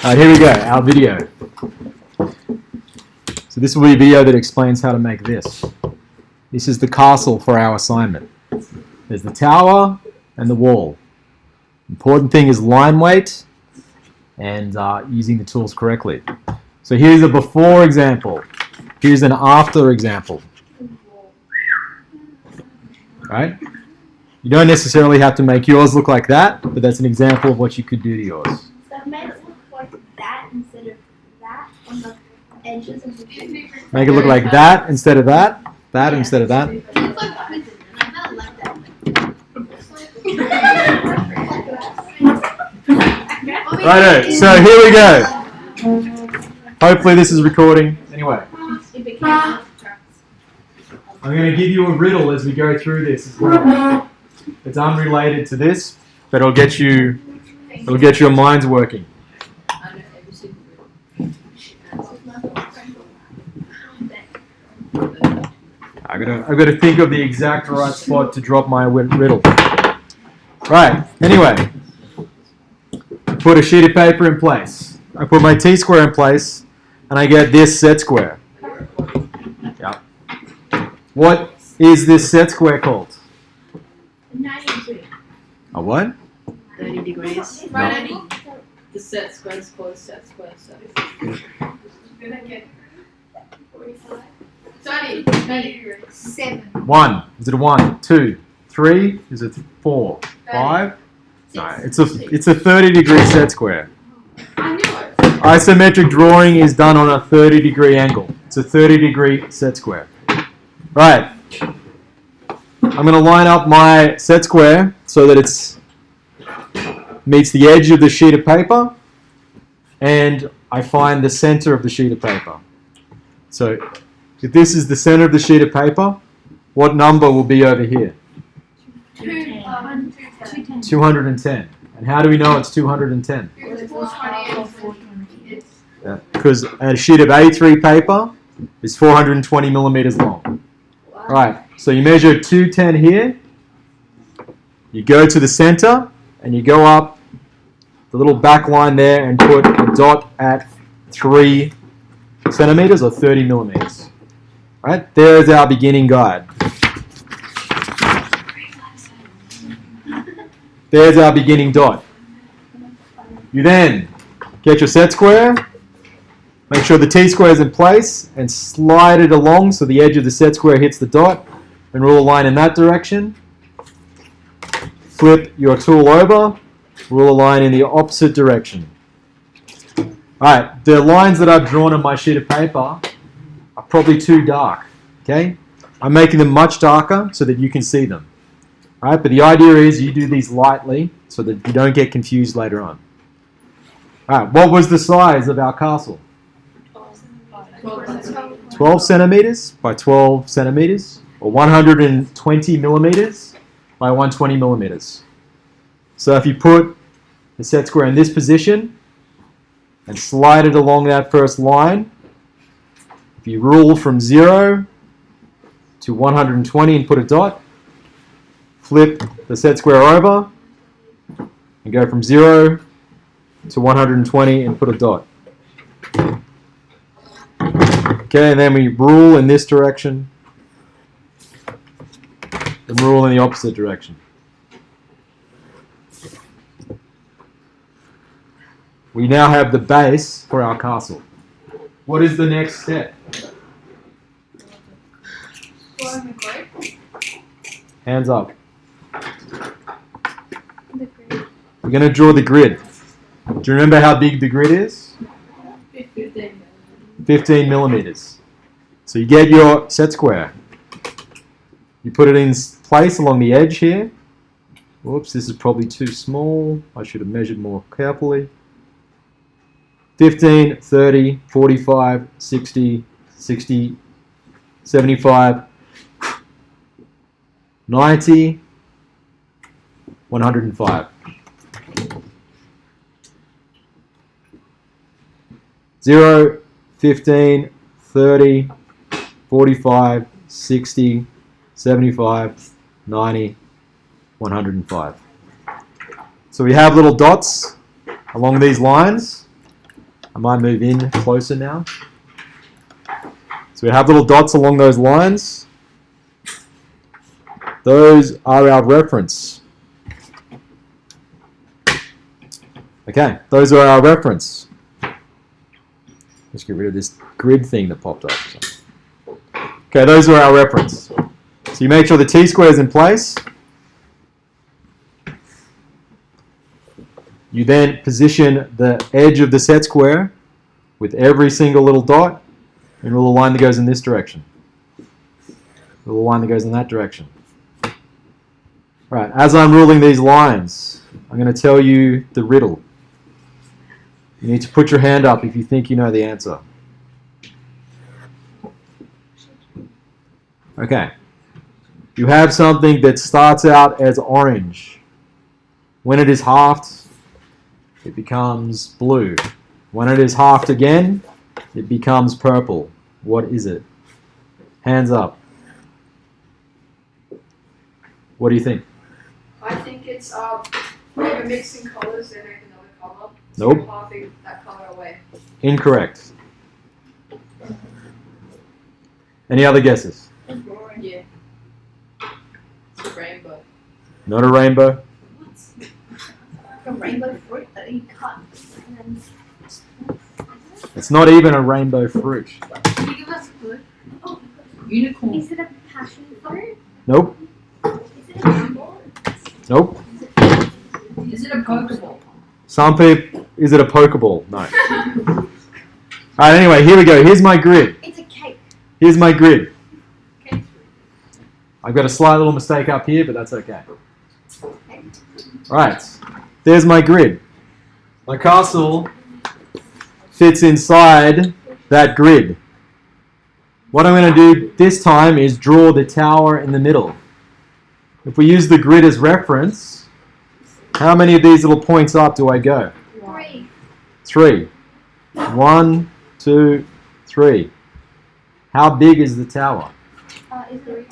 Alright, here we go, our video. So this will be a video that explains how to make this. This is the castle for our assignment. There's the tower and the wall. Important thing is line weight and using the tools correctly. So here's a before example. Here's an after example. Right? You don't necessarily have to make yours look like that, but that's an example of what you could do to yours. So make it look like that instead of that on the edges of the tree. Make it look like that instead of that, that instead of that. Righto, so here we go. Hopefully this is recording. Anyway, I'm going to give you a riddle as we go through this as well. It's unrelated to this, but it'll get your minds working. I've got to think of the exact right spot to drop my riddle. Right, anyway. Put a sheet of paper in place. I put my t-square in place, and I get this set square. Yeah. What is this set square called? 90 degrees. A what? 30 degrees. No. The set square is called set square. So. 7. 1. Is it a 1? 2? 3? Is it 4? 5? No, it's a 30-degree set square. I knew it. Isometric drawing is done on a 30-degree angle. It's a 30-degree set square. Right. I'm going to line up my set square so that it meets the edge of the sheet of paper, and I find the center of the sheet of paper. So if this is the center of the sheet of paper, what number will be over here? 210. And how do we know it's 210? Yeah, because a sheet of A3 paper is 420 millimeters long. Right, so you measure 210 here, you go to the center, and you go up the little back line there and put a dot at 3 centimeters or 30 millimeters. Right, there's our beginning guide. There's our beginning dot. You then get your set square, make sure the t-square is in place, and slide it along so the edge of the set square hits the dot, and rule a line in that direction. Flip your tool over, rule a line in the opposite direction. Alright, the lines that I've drawn on my sheet of paper are probably too dark. Okay? I'm making them much darker so that you can see them. Right, but the idea is you do these lightly so that you don't get confused later on. Alright, what was the size of our castle? 12 centimeters by 12 centimeters, or 120 millimeters by 120 millimeters. So if you put the set square in this position and slide it along that first line, if you rule from 0 to 120 and put a dot, flip the set square over and go from 0 to 120 and put a dot. Okay, and then we rule in this direction and rule in the opposite direction. We now have the base for our castle. What is the next step? Hands up. We're going to draw the grid. Do you remember how big the grid is? 15 millimeters. So you get your set square. You put it in place along the edge here. Whoops, this is probably too small. I should have measured more carefully. 15, 30, 45, 60, 60, 75, 90, 105. 0, 15, 30, 45, 60, 75, 90, 105. So we have little dots along these lines. I might move in closer now. So we have little dots along those lines. Those are our reference. Okay, those are our reference. Let's get rid of this grid thing that popped up. Okay, those are our reference. So you make sure the t-square is in place. You then position the edge of the set square with every single little dot and rule a line that goes in this direction. Rule a line that goes in that direction. Right, as I'm ruling these lines, I'm going to tell you the riddle. You need to put your hand up if you think you know the answer. Okay. You have something that starts out as orange. When it is halved, it becomes blue. When it is halved again, it becomes purple. What is it? Hands up. What do you think? I think it's like mixing colors and make another color. So Nope. you're halving that color away. Incorrect. Any other guesses? Yeah. It's a rainbow. Not a rainbow. Like a rainbow fruit that you cut and then. It's not even a rainbow fruit. Can you give us a clue? Unicorn. Is it a passion fruit? Nope. Is it a mango? Nope. Is it a Pokeball? Some people. Is it a Pokeball? No. Alright, anyway, here we go. Here's my grid. It's a cake. Here's my grid. Cake. I've got a slight little mistake up here, but that's okay. Right. There's my grid. My castle fits inside that grid. What I'm going to do this time is draw the tower in the middle. If we use the grid as reference, how many of these little points up do I go? 3. 3. 1, 2, 3. How big is the tower? Is it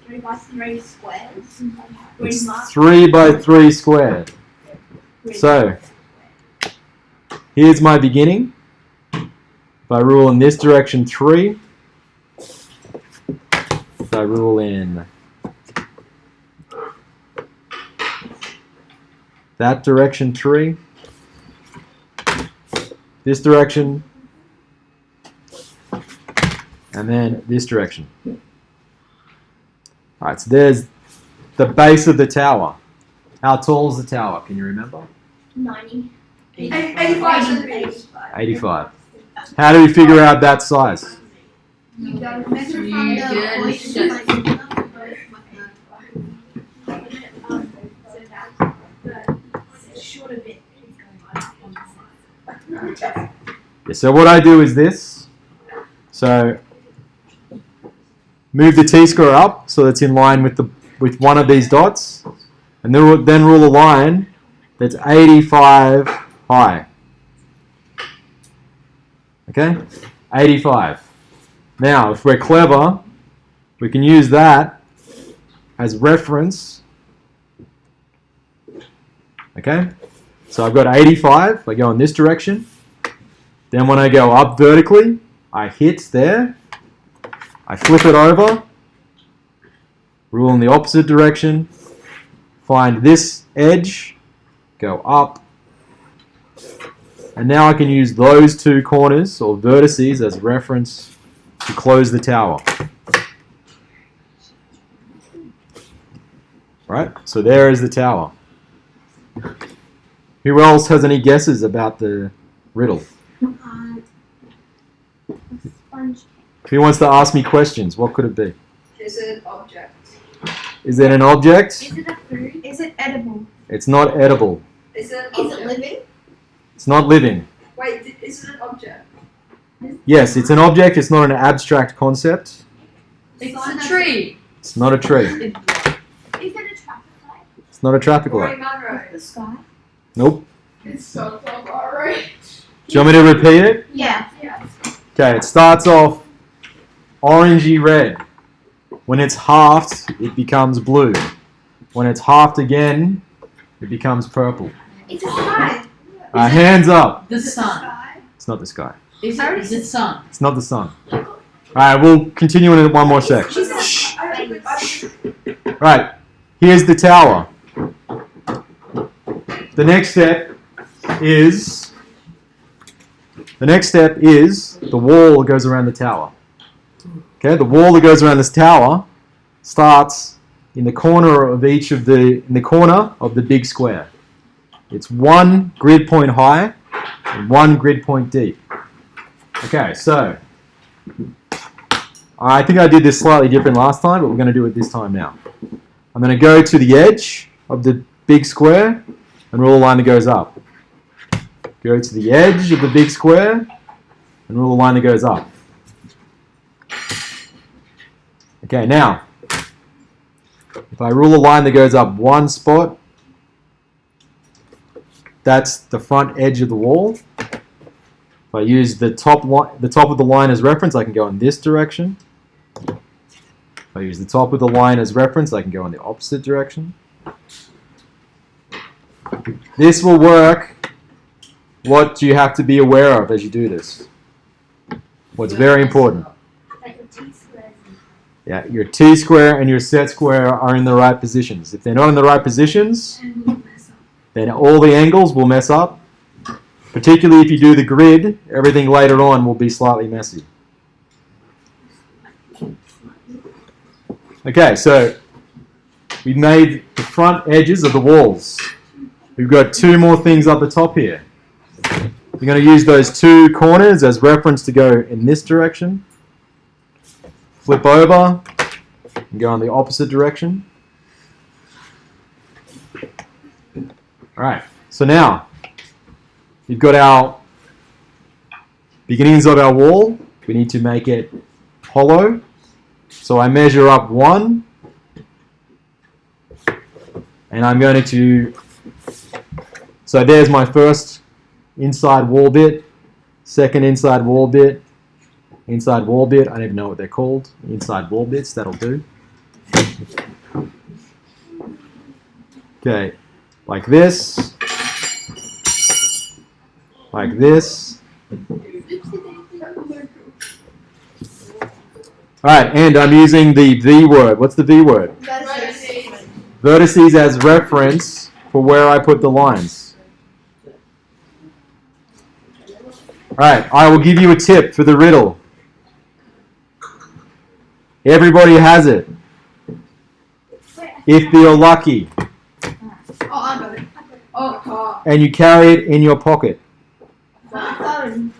3 by 3 squares? It's 3 by 3 squared. So, here's my beginning. If I rule in this direction 3, if I rule in that direction 3, this direction, and then this direction. Alright, so there's the base of the tower. How tall is the tower? Can you remember? 90. 85 centimeters. 85. How do we figure out that size? You go measure You from get the shut. short a bit. Yeah, so what I do is this. So move the t-square up so that's in line with one of these dots, and then rule a line that's 85 high. Okay? 85. Now, if we're clever, we can use that as reference. Okay? So I've got 85. I go in this direction. Then when I go up vertically, I hit there. I flip it over. Rule in the opposite direction. Find this edge. Go up. And now I can use those two corners or vertices as reference to close the tower. Right? So there is the tower. Who else has any guesses about the riddle? Sponge. Who wants to ask me questions? What could it be? Is it an object? Is it an object? Is it a food? Is it edible? It's not edible. Is it an Is object? it living? It's not living. Wait, is it an object? Yes, it's an object. It's not an abstract concept. It's a tree. It's not a tree. Is it a traffic light? It's not a traffic Rory light. Munro. The sky? Nope. It's so Rory. Do you want me to repeat it? Yeah. Okay, it starts off orangey red. When it's halved, it becomes blue. When it's halved again, it becomes purple. It's a sky. Hands up. The sun. It's not this guy. Is it the sun? It's not the sun. Alright, we'll continue in one more sec. Shh. Right, here's the tower. The next step is the wall that goes around the tower. Okay, the wall that goes around this tower starts in the corner of the big square. It's one grid point high and one grid point deep. Okay, so I think I did this slightly different last time, but we're going to do it this time now. I'm going to go to the edge of the big square and rule a line that goes up. Go to the edge of the big square and rule a line that goes up. Okay, now, if I rule a line that goes up one spot, that's the front edge of the wall. If I use the top of the line as reference, I can go in this direction. If I use the top of the line as reference, I can go in the opposite direction. This will work. What do you have to be aware of as you do this? What's very important? Yeah, your T-square and your set square are in the right positions. If they're not in the right positions, then all the angles will mess up. Particularly if you do the grid, everything later on will be slightly messy. Okay, so we've made the front edges of the walls. We've got two more things up the top here. We're going to use those two corners as reference to go in this direction. Flip over and go in the opposite direction. Alright, so now we've got our beginnings of our wall. We need to make it hollow. So I measure up 1 and I'm going to, so there's my first inside wall bit, second inside wall bit, inside wall bit, I don't even know what they're called, inside wall bits, that'll do. Okay, like this, like this. Alright, and I'm using the V word. What's the V word? Vertices. Vertices as reference for where I put the lines. Alright, I will give you a tip for the riddle. Everybody has it. If you're lucky. Oh, I got it. Oh, And you carry it in your pocket. Money.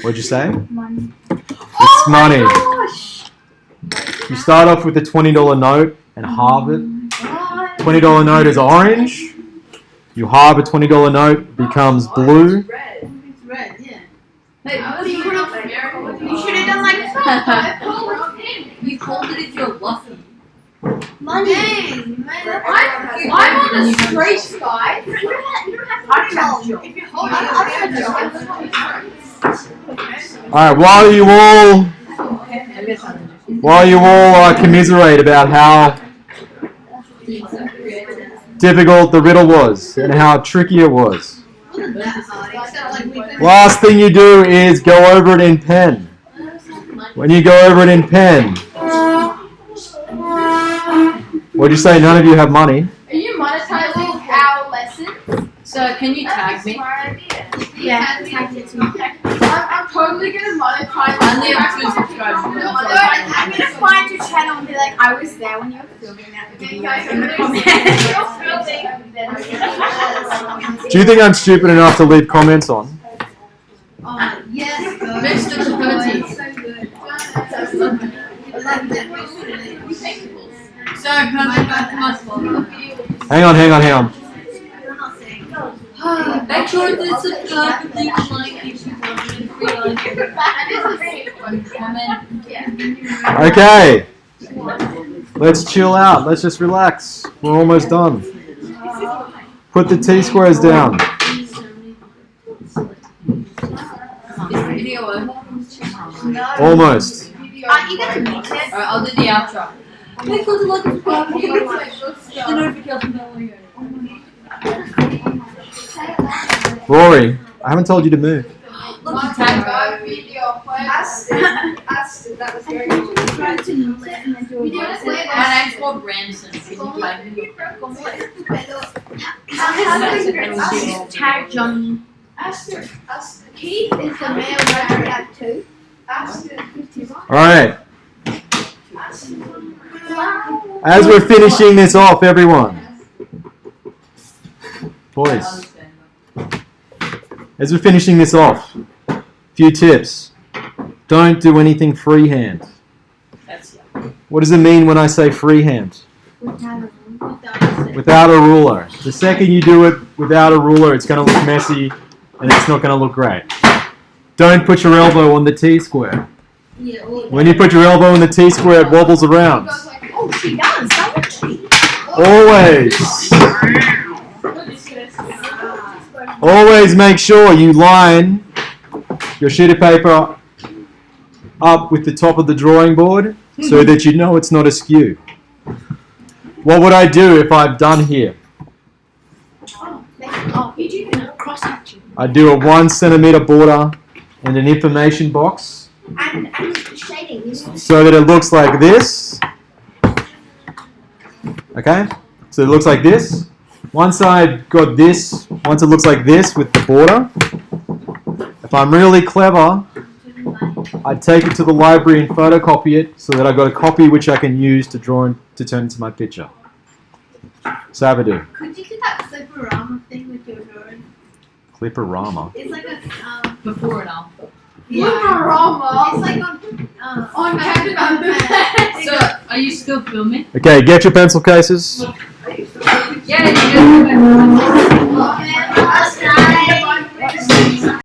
What'd you say? Money. It's money. You start off with a $20 note and halve it. $20 note is orange. You halve a $20 note, it becomes blue. It's red, yeah. Hey, I what was do you gonna- want? You should have done like that. You called it if you're lucky. Money. Dang, man. I'm on a straight sky. You don't have to I tell. don't If you hold it, I'm Alright, while you all commiserate about how difficult the riddle was and how tricky it was, last thing you do is go over it in pen. When you go over it in pen, what'd you say? None of you have money. Are you monetizing our lesson? So can you tag me? Yeah, tag it to me. I'm totally gonna monetize. I only have 2 subscribers. I'm gonna find your channel and be like, I was there when you were filming that video in the comments. Do you think I'm stupid enough to leave comments on? Yes. Mr. Chapati. So, Hang on. make sure to subscribe and leave a like if you want to comment. Okay. Let's chill out. Let's just relax. We're almost done. Put the T-squares down. Is the video over? Almost. You get to mute it. Alright, I'll do the outro. Make sure to like and subscribe. The notification bell. Rory, I haven't told you to move. Look, you tagged her. Aston, that was very good. My name's called Ransom. Can you play me? Tag Johnny. Aston. Keith is the male that have two. Aston. All right. As we're finishing this off, everyone, boys. As we're finishing this off, few tips. Don't do anything freehand. That's What does it mean when I say freehand? Without a ruler. The second you do it without a ruler, it's going to look messy and it's not going to look great. Don't put your elbow on the T-square. When you put your elbow in the T-square, it wobbles around. Oh, she does, doesn't she? Always make sure you line your sheet of paper up with the top of the drawing board so that you know it's not askew. What would I do if I've done here? Oh, you do cross section. I do a 1 centimeter border and an information box And shading, isn't it? so that it looks like this. Okay? So it looks like this. Once I've got this, once it looks like this with the border, if I'm really clever, I'd take it to the library and photocopy it so that I've got a copy which I can use to draw to turn into my picture. So have a do. Could you do that Clipperama thing with your drawing? Clipperama. It's like a before and after. Clipperama. It's like On Captain So, are you still filming? Okay, get your pencil cases. Yeah, you